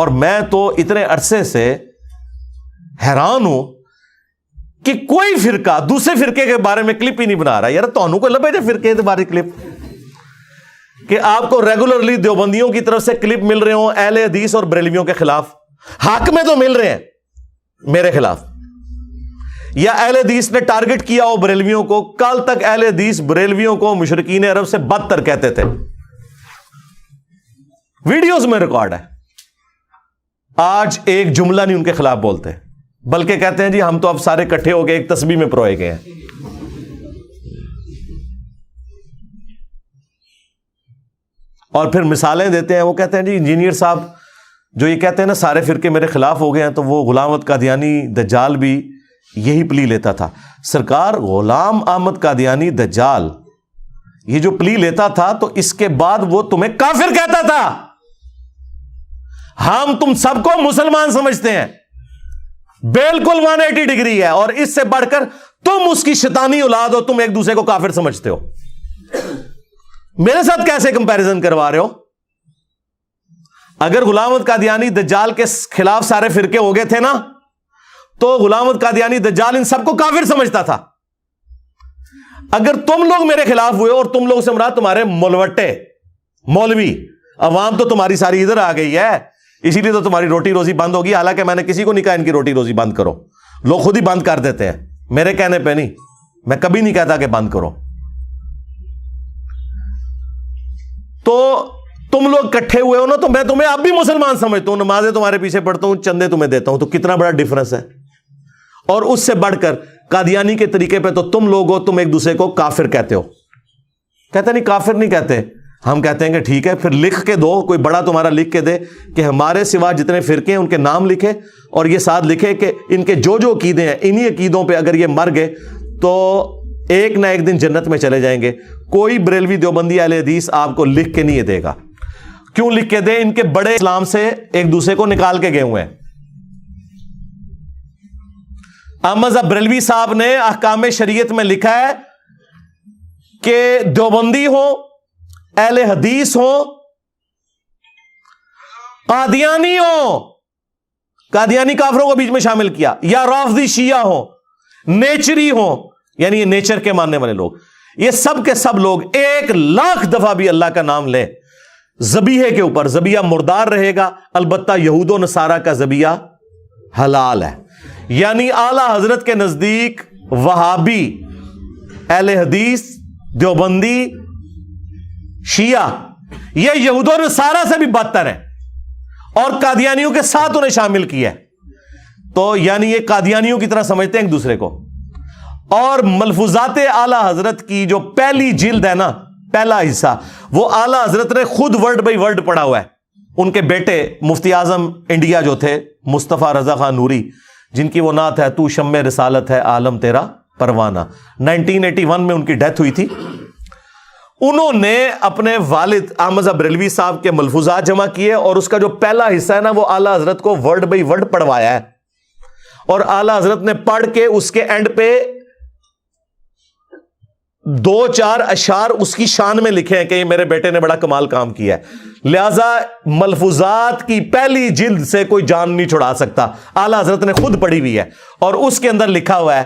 اور میں تو اتنے عرصے سے حیران ہوں کہ کوئی فرقہ دوسرے فرقے کے بارے میں کلپ ہی نہیں بنا رہا. یار تانوں کو لبے جے فرقے کے بارے کلپ کہ آپ کو ریگولرلی دیوبندیوں کی طرف سے کلپ مل رہے ہوں اہل حدیث اور بریلویوں کے خلاف. حق میں تو مل رہے ہیں میرے خلاف, یا اہل حدیث نے ٹارگٹ کیا ہو بریلویوں کو. کل تک اہل حدیث بریلویوں کو مشرکین عرب سے بدتر کہتے تھے, ویڈیوز میں ریکارڈ ہے. آج ایک جملہ نہیں ان کے خلاف بولتے, بلکہ کہتے ہیں جی ہم تو اب سارے کٹھے ہو کے ایک تسبیح میں پروئے گئے ہیں. اور پھر مثالیں دیتے ہیں. وہ کہتے ہیں جی انجینئر صاحب جو یہ کہتے ہیں نا سارے فرقے میرے خلاف ہو گئے ہیں, تو وہ غلام احمد قادیانی دجال بھی یہی پلی لیتا تھا. سرکار غلام احمد قادیانی دجال یہ جو پلی لیتا تھا تو اس کے بعد وہ تمہیں کافر کہتا تھا. ہم تم سب کو مسلمان سمجھتے ہیں, بالکل 180 ڈگری ہے. اور اس سے بڑھ کر تم اس کی شیطانی اولاد ہو, تم ایک دوسرے کو کافر سمجھتے ہو. میرے ساتھ کیسے کمپیریزن کروا رہے ہو؟ اگر غلام احمد قادیانی دجال کے خلاف سارے فرقے ہو گئے تھے نا, تو غلام احمد قادیانی دجال ان سب کو کافر سمجھتا تھا. اگر تم لوگ میرے خلاف ہوئے, اور تم لوگ سے مراد تمہارے مولوٹے مولوی عوام تو تمہاری ساری ادھر آ گئی ہے, اسی لیے تو تمہاری روٹی روزی بند ہوگی. حالانکہ میں نے کسی کو نہیں کہا ان کی روٹی روزی بند کرو, لوگ خود ہی بند کر دیتے ہیں میرے کہنے پہ نہیں. میں کبھی نہیں کہتا کہ بند کرو. تو تم لوگ کٹھے ہوئے ہو نا, تو میں تمہیں اب بھی مسلمان سمجھتا ہوں, نمازیں تمہارے پیچھے پڑھتا ہوں, چندے تمہیں دیتا ہوں. تو کتنا بڑا ڈفرنس ہے. اور اس سے بڑھ کر قادیانی کے طریقے پہ تو تم لوگ ہو, تم ایک دوسرے کو کافر کہتے ہو. کہتے نہیں کافر نہیں کہتے, ہم کہتے ہیں کہ ٹھیک ہے پھر لکھ کے دو, کوئی بڑا تمہارا لکھ کے دے کہ ہمارے سوا جتنے فرقے ہیں ان کے نام لکھے, اور یہ ساتھ لکھے کہ ان کے جو جو عقیدے ہیں انہی عقیدوں پہ اگر یہ مر گئے تو ایک نہ ایک دن جنت میں چلے جائیں گے. کوئی بریلوی دیوبندی اہل حدیث آپ کو لکھ کے نہیں دے گا. کیوں لکھ کے دے؟ ان کے بڑے اسلام سے ایک دوسرے کو نکال کے گئے ہوئے ہیں. احمد بریلوی صاحب نے احکام شریعت میں لکھا ہے کہ دیوبندی ہو, اہل حدیث ہو, قادیانی ہو, قادیانی کافروں کو بیچ میں شامل کیا, یا رافضی شیعہ ہو, نیچری ہو, یعنی یہ نیچر کے ماننے والے لوگ, یہ سب کے سب لوگ 1,00,000 دفعہ بھی اللہ کا نام لیں ذبیحے کے اوپر, ذبیحہ مردار رہے گا. البتہ یہود و نصارہ کا ذبیحہ حلال ہے. یعنی اعلی حضرت کے نزدیک وہابی, اہل حدیث, دیوبندی, شیعہ یہ یہود و نصارہ سے بھی بدتر ہیں, اور قادیانیوں کے ساتھ انہیں شامل کیا ہے. تو یعنی یہ قادیانیوں کی طرح سمجھتے ہیں ایک دوسرے کو. اور ملفوظات اعلی حضرت کی جو پہلی جلد ہے نا, پہلا حصہ, وہ اعلی حضرت نے خود ورڈ بائی ورڈ پڑھا ہوا ہے. ان کے بیٹے مفتی اعظم انڈیا جو تھے مصطفیٰ رضا خان نوری, جن کی وہ نعت ہے تو شمع رسالت ہے عالم تیرا پروانہ, 1981 میں ان کی ڈیتھ ہوئی تھی. انہوں نے اپنے والد احمد بریلوی صاحب کے ملفوظات جمع کیے, اور اس کا جو پہلا حصہ ہے نا وہ اعلی حضرت کو ورڈ بائی ورڈ پڑھوایا ہے. اور اعلی حضرت نے پڑھ کے اس کے اینڈ پہ 2-4 اشعار اس کی شان میں لکھے ہیں کہ یہ میرے بیٹے نے بڑا کمال کام کیا ہے. لہذا ملفوظات کی پہلی جلد سے کوئی جان نہیں چھڑا سکتا. اعلی حضرت نے خود پڑھی ہوئی ہے, اور اس کے اندر لکھا ہوا ہے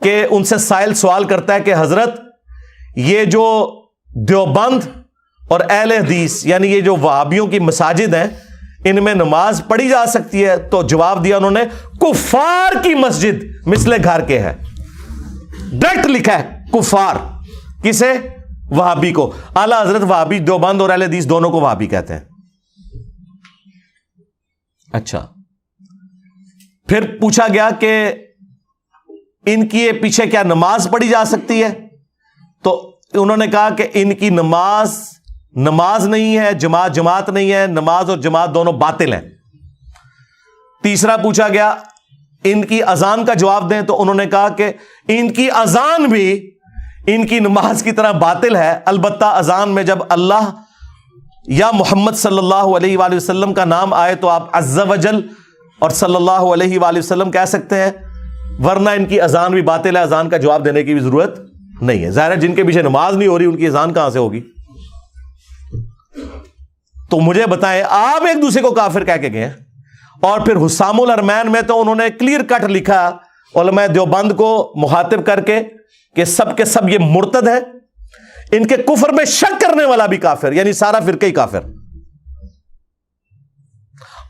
کہ ان سے سائل سوال کرتا ہے کہ حضرت یہ جو دیوبند اور اہل حدیث یعنی یہ جو وہابیوں کی مساجد ہیں ان میں نماز پڑھی جا سکتی ہے؟ تو جواب دیا انہوں نے, کفار کی مسجد مثل گھر کے ہے. ڈائریکٹ لکھا ہے کفار. کسے؟ وہابی کو. اعلی حضرت وہابی, دیوبند اور اہل حدیث دونوں کو وہابی کہتے ہیں. اچھا, پھر پوچھا گیا کہ ان کی پیچھے کیا نماز پڑھی جا سکتی ہے؟ تو انہوں نے کہا کہ ان کی نماز نہیں ہے, جماعت نہیں ہے. نماز اور جماعت دونوں باطل ہیں. تیسرا پوچھا گیا ان کی اذان کا جواب دیں, تو انہوں نے کہا کہ ان کی اذان بھی ان کی نماز کی طرح باطل ہے. البتہ اذان میں جب اللہ یا محمد صلی اللہ علیہ وآلہ وسلم کا نام آئے تو آپ عز وجل اور صلی اللہ علیہ وآلہ وسلم کہہ سکتے ہیں, ورنہ ان کی اذان بھی باطل ہے. اذان کا جواب دینے کی بھی ضرورت نہیں ہے. ظاہر ہے جن کے پیچھے نماز نہیں ہو رہی ان کی اذان کہاں سے ہوگی؟ تو مجھے بتائیں, آپ ایک دوسرے کو کافر کہہ کے گئے ہیں. اور پھر حسام الارمین میں تو انہوں نے کلیئر کٹ لکھا علماء دیوبند کو مخاطب کر کے کہ سب کے سب یہ مرتد ہے، ان کے کفر میں شک کرنے والا بھی کافر، یعنی سارا فرقہ ہی کافر۔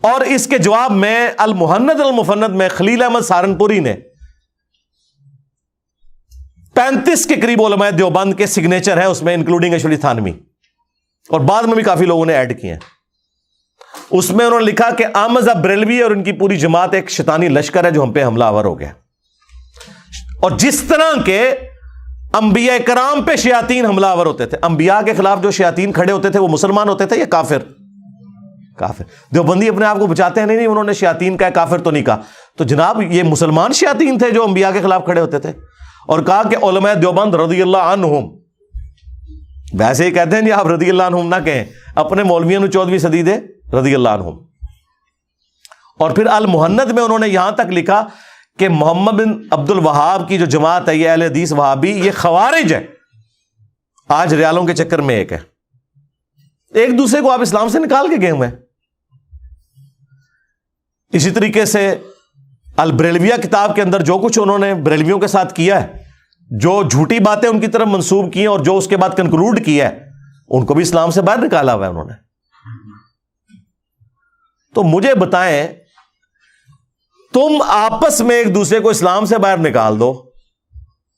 اور اس کے جواب میں المہند المفند میں خلیل احمد سہارنپوری نے 35 کے قریب علماء دیوبند کے سگنیچر ہیں اس میں، انکلوڈنگ اشولی تھانوی، اور بعد میں بھی کافی لوگوں نے ایڈ کیے ہیں۔ اس میں انہوں نے لکھا کہ احمد بریلوی اور ان کی پوری جماعت ایک شیطانی لشکر ہے جو ہم پہ حملہ آور ہو گیا، اور جس طرح کے انبیاء کرام پہ شیاطین حملہ آور ہوتے تھے، انبیاء کے خلاف جو شیاطین کھڑے ہوتے تھے وہ مسلمان ہوتے تھے یا کافر؟ کافر۔ دیوبندی اپنے آپ کو بچاتے ہیں، نہیں انہوں نے شیاطین کہا، کافر تو نہیں کہا۔ تو جناب یہ مسلمان شیاطین تھے جو انبیاء کے خلاف کھڑے ہوتے تھے، اور کہا کہ علماء دیوبند رضی اللہ عنہم، ویسے ہی کہتے ہیں جی آپ رضی اللہ عنہم نہ کہیں، اپنے مولویوں نے 14ویں صدی دے رضی اللہ عنہم۔ اور پھر المہند میں انہوں نے یہاں تک لکھا کہ محمد بن عبد الوہاب کی جو جماعت ہے یہ اہل حدیث وہابی، یہ خوارج ہے، آج ریالوں کے چکر میں ایک ہے، ایک دوسرے کو آپ اسلام سے نکال کے گئے ہوئے ہیں۔ اسی طریقے سے البریلویہ کتاب کے اندر جو کچھ انہوں نے بریلویوں کے ساتھ کیا ہے، جو جھوٹی باتیں ان کی طرف منسوب کی ہیں اور جو اس کے بعد کنکلوڈ کیا ہے، ان کو بھی اسلام سے باہر نکالا ہوا ہے انہوں نے۔ تو مجھے بتائیں، تم آپس میں ایک دوسرے کو اسلام سے باہر نکال دو،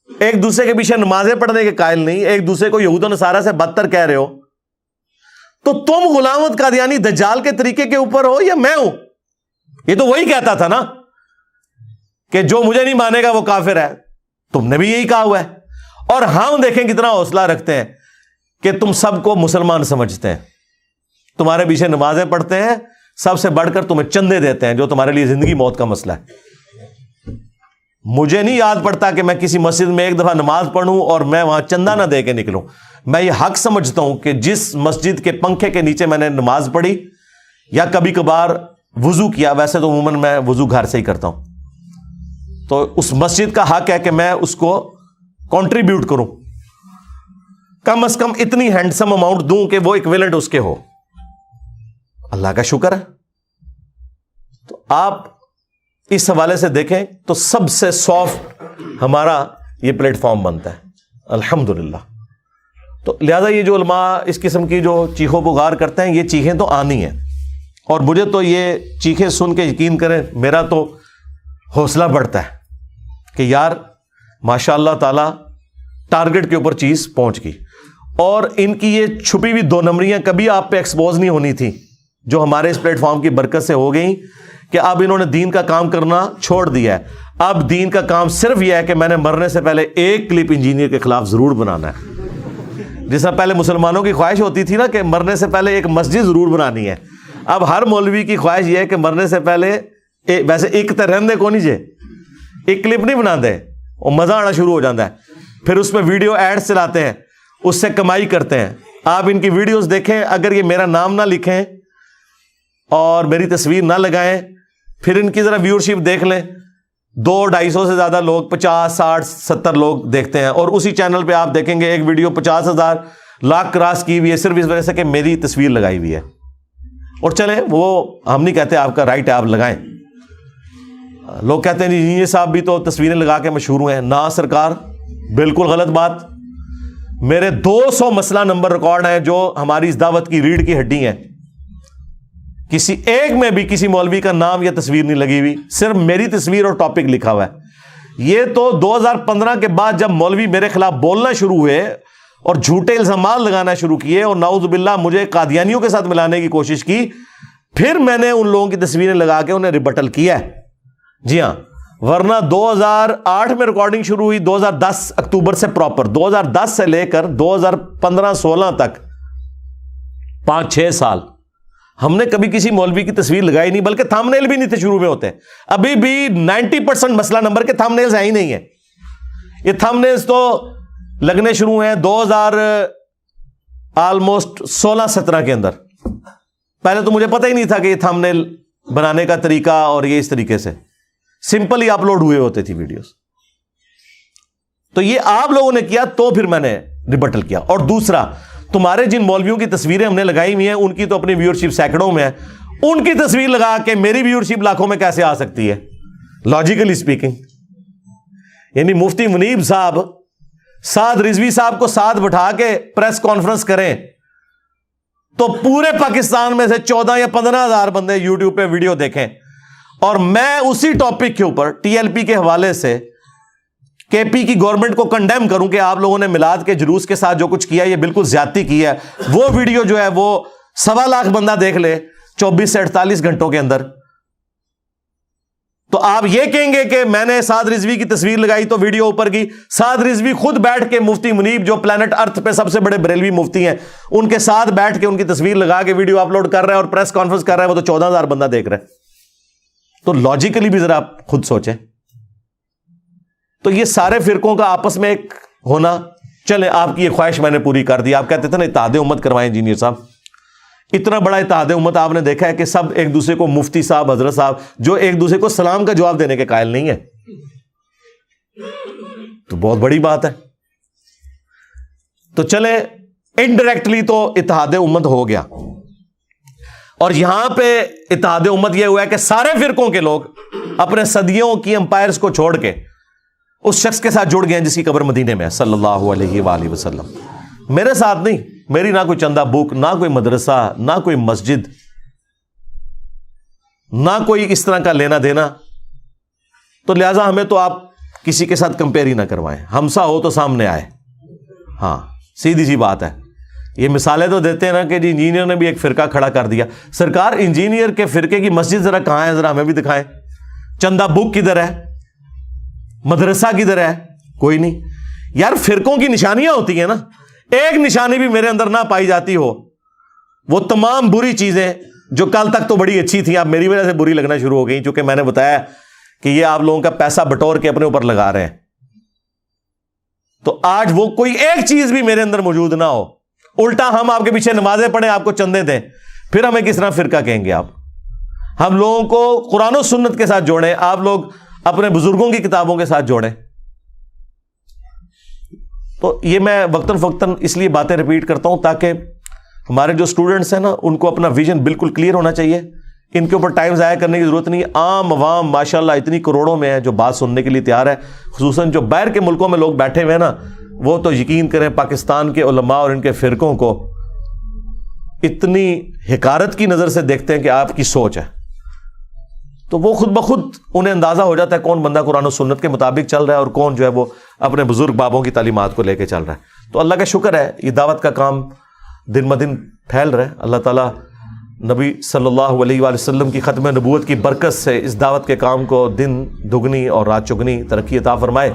ایک دوسرے کے پیچھے نمازیں پڑھنے کے قائل نہیں، ایک دوسرے کو یہود و نصارہ سے بدتر کہہ رہے ہو، تو تم غلام احمد قادیانی دجال کے طریقے کے اوپر ہو یا میں ہوں؟ یہ تو وہی کہتا تھا نا کہ جو مجھے نہیں مانے گا وہ کافر ہے، تم نے بھی یہی کہا ہوا ہے۔ اور ہم دیکھیں کتنا حوصلہ رکھتے ہیں کہ تم سب کو مسلمان سمجھتے ہیں، تمہارے پیچھے نمازیں پڑھتے ہیں، سب سے بڑھ کر تمہیں چندے دیتے ہیں جو تمہارے لیے زندگی موت کا مسئلہ ہے۔ مجھے نہیں یاد پڑتا کہ میں کسی مسجد میں ایک دفعہ نماز پڑھوں اور میں وہاں چندہ نہ دے کے نکلوں۔ میں یہ حق سمجھتا ہوں کہ جس مسجد کے پنکھے کے نیچے میں نے نماز پڑھی یا کبھی کبھار وضو کیا، ویسے تو عموماً میں وضو گھر سے ہی کرتا ہوں، تو اس مسجد کا حق ہے کہ میں اس کو کنٹریبیوٹ کروں، کم از کم اتنی ہینڈسم اماؤنٹ دوں کہ وہ ایکویلنٹ اس کے ہو۔ اللہ کا شکر ہے۔ تو آپ اس حوالے سے دیکھیں تو سب سے سافٹ ہمارا یہ پلیٹ فارم بنتا ہے الحمدللہ۔ تو لہذا یہ جو علماء اس قسم کی جو چیخوں پکار کرتے ہیں، یہ چیخیں تو آنی ہیں، اور مجھے تو یہ چیخیں سن کے یقین کریں میرا تو حوصلہ بڑھتا ہے کہ یار ماشاء اللہ تعالی ٹارگٹ کے اوپر چیز پہنچ گئی۔ اور ان کی یہ چھپی ہوئی 2 نمبریاں کبھی آپ پہ ایکسپوز نہیں ہونی تھی، جو ہمارے اس پلیٹ فارم کی برکت سے ہو گئی کہ اب انہوں نے دین کا کام کرنا چھوڑ دیا ہے۔ اب دین کا کام صرف یہ ہے کہ میں نے مرنے سے پہلے ایک کلپ انجینئر کے خلاف ضرور بنانا ہے۔ جس طرح پہلے مسلمانوں کی خواہش ہوتی تھی نا کہ مرنے سے پہلے ایک مسجد ضرور بنانی ہے، اب ہر مولوی کی خواہش یہ ہے کہ مرنے سے پہلے ویسے ایک تو رہن دے کو نہیں جے ایک کلپ نہیں بنا دے، اور مزہ آنا شروع ہو جاتا ہے، پھر اس میں ویڈیو ایڈ چلاتے ہیں، اس سے کمائی کرتے ہیں۔ آپ ان کی ویڈیوز دیکھیں، اگر یہ میرا نام نہ لکھیں اور میری تصویر نہ لگائیں، پھر ان کی ذرا ویورشپ دیکھ لیں، 200-250 سے زیادہ لوگ 50, 60, 70 لوگ دیکھتے ہیں، اور اسی چینل پہ آپ دیکھیں گے ایک ویڈیو 50,000 لاکھ کراس کی ہوئی ہے صرف اس وجہ سے کہ میری تصویر لگائی ہوئی ہے۔ اور چلیں وہ ہم نہیں کہتے آپ کا رائٹ ہے آپ لگائیں، لوگ کہتے ہیں جی یہ صاحب بھی تو تصویریں لگا کے مشہور ہوئے ہیں، نہ سرکار، بالکل غلط بات۔ میرے 200 مسئلہ نمبر ریکارڈ ہیں جو ہماری اس دعوت کی ریڑھ کی ہڈی ہیں، کسی ایک میں بھی کسی مولوی کا نام یا تصویر نہیں لگی ہوئی، صرف میری تصویر اور ٹاپک لکھا ہوا ہے۔ یہ تو 2015 کے بعد جب مولوی میرے خلاف بولنا شروع ہوئے اور جھوٹے الزامات لگانا شروع کیے اور نعوذ باللہ مجھے قادیانیوں کے ساتھ ملانے کی کوشش کی، پھر میں نے ان لوگوں کی تصویریں لگا کے انہیں ریبٹل کیا ہے۔ جی ہاں، ورنہ 2008 میں ریکارڈنگ شروع ہوئی، 2010 اکتوبر سے پراپر 2010 سے لے کر 2015-16 تک 5-6 سال ہم نے کبھی کسی مولوی کی تصویر لگائی نہیں، بلکہ تھمبنیل بھی نہیں تھے شروع میں ہوتے۔ ابھی بھی 90% مسئلہ نمبر کے تھمبنیلز ہیں ہی نہیں ہیں۔ یہ تھمبنیلز تو لگنے شروع ہیں 2016-17 کے اندر۔ پہلے تو مجھے پتہ ہی نہیں تھا کہ یہ تھمبنیل بنانے کا طریقہ اور یہ اس طریقے سے سمپل ہی اپلوڈ ہوئے ہوتے تھی ویڈیوز۔ تو یہ آپ لوگوں نے کیا تو پھر میں نے ریبٹل کیا۔ اور دوسرا، تمہارے جن مولویوں کی تصویریں ہم نے لگائی ہوئی ہیں ان کی تو اپنی ویورشپ سینکڑوں میں ہے، ان کی تصویر لگا کے میری ویورشپ لاکھوں میں کیسے آ سکتی ہے لاجیکلی اسپیکنگ؟ یعنی مفتی منیب صاحب سعد رضوی صاحب کو ساتھ بٹھا کے پریس کانفرنس کریں تو پورے پاکستان میں سے 14 یا 15 ہزار بندے یوٹیوب پہ ویڈیو دیکھیں، اور میں اسی ٹاپک کے اوپر ٹی ایل پی کے حوالے سے کے پی کی گورنمنٹ کو کنڈیم کروں کہ آپ لوگوں نے میلاد کے جلوس کے ساتھ جو کچھ کیا یہ بالکل زیادتی کی ہے، وہ ویڈیو جو ہے وہ 1.25 لاکھ بندہ دیکھ لے 24 سے 48 گھنٹوں کے اندر، تو آپ یہ کہیں گے کہ میں نے سعد رضوی کی تصویر لگائی تو ویڈیو اوپر کی؟ سعد رضوی خود بیٹھ کے مفتی منیب جو پلانٹ ارتھ پہ سب سے بڑے بریلوی مفتی ہیں ان کے ساتھ بیٹھ کے ان کی تصویر لگا کے ویڈیو اپلوڈ کر رہا ہے اور پریس کانفرنس کر رہا ہے، وہ تو 14,000 بندہ دیکھ رہا ہے۔ تو لاجیکلی بھی ذرا آپ خود سوچیں۔ تو یہ سارے فرقوں کا آپس میں ایک ہونا، چلیں آپ کی یہ خواہش میں نے پوری کر دی۔ آپ کہتے تھے نا اتحاد امت کروائیں انجینئر صاحب، اتنا بڑا اتحاد امت آپ نے دیکھا ہے کہ سب ایک دوسرے کو مفتی صاحب حضرت صاحب جو ایک دوسرے کو سلام کا جواب دینے کے قائل نہیں ہے، تو بہت بڑی بات ہے۔ تو چلے انڈائریکٹلی تو اتحاد امت ہو گیا، اور یہاں پہ اتحاد امت یہ ہوا ہے کہ سارے فرقوں کے لوگ اپنے صدیوں کی امپائرز کو چھوڑ کے اس شخص کے ساتھ جڑ گئے ہیں جس کی قبر مدینے میں ہے صلی اللہ علیہ وآلہ وسلم۔ میرے ساتھ نہیں، میری نہ کوئی چندہ بک، نہ کوئی مدرسہ، نہ کوئی مسجد، نہ کوئی اس طرح کا لینا دینا، تو لہٰذا ہمیں تو آپ کسی کے ساتھ کمپیئر ہی نہ کروائیں، ہمسا ہو تو سامنے آئے۔ ہاں سیدھی سی بات ہے۔ یہ مثالیں تو دیتے ہیں نا کہ جی انجینئر نے بھی ایک فرقہ کھڑا کر دیا۔ سرکار انجینئر کے فرقے کی مسجد ذرا کہاں ہے، ذرا ہمیں بھی دکھائیں۔ چندہ بک کدھر ہے، مدرسہ کدھر ہے؟ کوئی نہیں۔ یار فرقوں کی نشانیاں ہوتی ہیں نا، ایک نشانی بھی میرے اندر نہ پائی جاتی ہو، وہ تمام بری چیزیں جو کل تک تو بڑی اچھی تھیں اب میری وجہ سے بری لگنا شروع ہو گئی، چونکہ میں نے بتایا کہ یہ آپ لوگوں کا پیسہ بٹور کے اپنے اوپر لگا رہے ہیں۔ تو آج وہ کوئی ایک چیز بھی میرے اندر موجود نہ ہو، الٹا ہم آپ کے پیچھے نمازیں پڑھیں، آپ کو چندے دیں، پھر ہمیں کس طرح فرقہ کہیں گے آپ؟ ہم لوگوں کو قرآن و سنت کے ساتھ جوڑیں، آپ لوگ اپنے بزرگوں کی کتابوں کے ساتھ جوڑیں۔ تو یہ میں وقتاً فوقتاً اس لیے باتیں ریپیٹ کرتا ہوں تاکہ ہمارے جو اسٹوڈنٹس ہیں نا ان کو اپنا ویژن بالکل کلیئر ہونا چاہیے، ان کے اوپر ٹائم ضائع کرنے کی ضرورت نہیں ہے۔ عام عوام ماشاءاللہ اتنی کروڑوں میں ہے جو بات سننے کے لیے تیار ہے، خصوصاً جو باہر کے ملکوں میں لوگ بیٹھے ہوئے ہیں نا، وہ تو یقین کریں پاکستان کے علماء اور ان کے فرقوں کو اتنی حقارت کی نظر سے دیکھتے ہیں کہ آپ کی سوچ ہے، تو وہ خود بخود انہیں اندازہ ہو جاتا ہے کون بندہ قرآن و سنت کے مطابق چل رہا ہے اور کون جو ہے وہ اپنے بزرگ بابوں کی تعلیمات کو لے کے چل رہا ہے۔ تو اللہ کا شکر ہے یہ دعوت کا کام دن بدن پھیل رہا ہے۔ اللہ تعالیٰ نبی صلی اللہ علیہ وآلہ وسلم کی ختم نبوت کی برکت سے اس دعوت کے کام کو دن دگنی اور رات چگنی ترقی عطا فرمائے،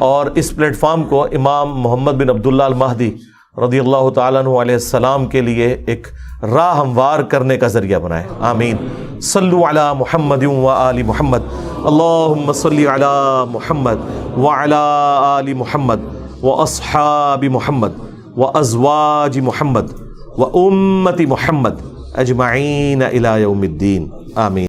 اور اس پلیٹ فارم کو امام محمد بن عبداللہ المہدی رضی اللہ تعالیٰ عنہ علیہ السلام کے لیے ایک راہ ہموار کرنے کا ذریعہ بنائے۔ آمین۔ صلو علی محمد و آل محمد، اللہم صلی علی محمد وعلی آل محمد و اصحاب محمد و ازواج محمد و امت محمد اجمعین الی یوم الدین۔ آمین۔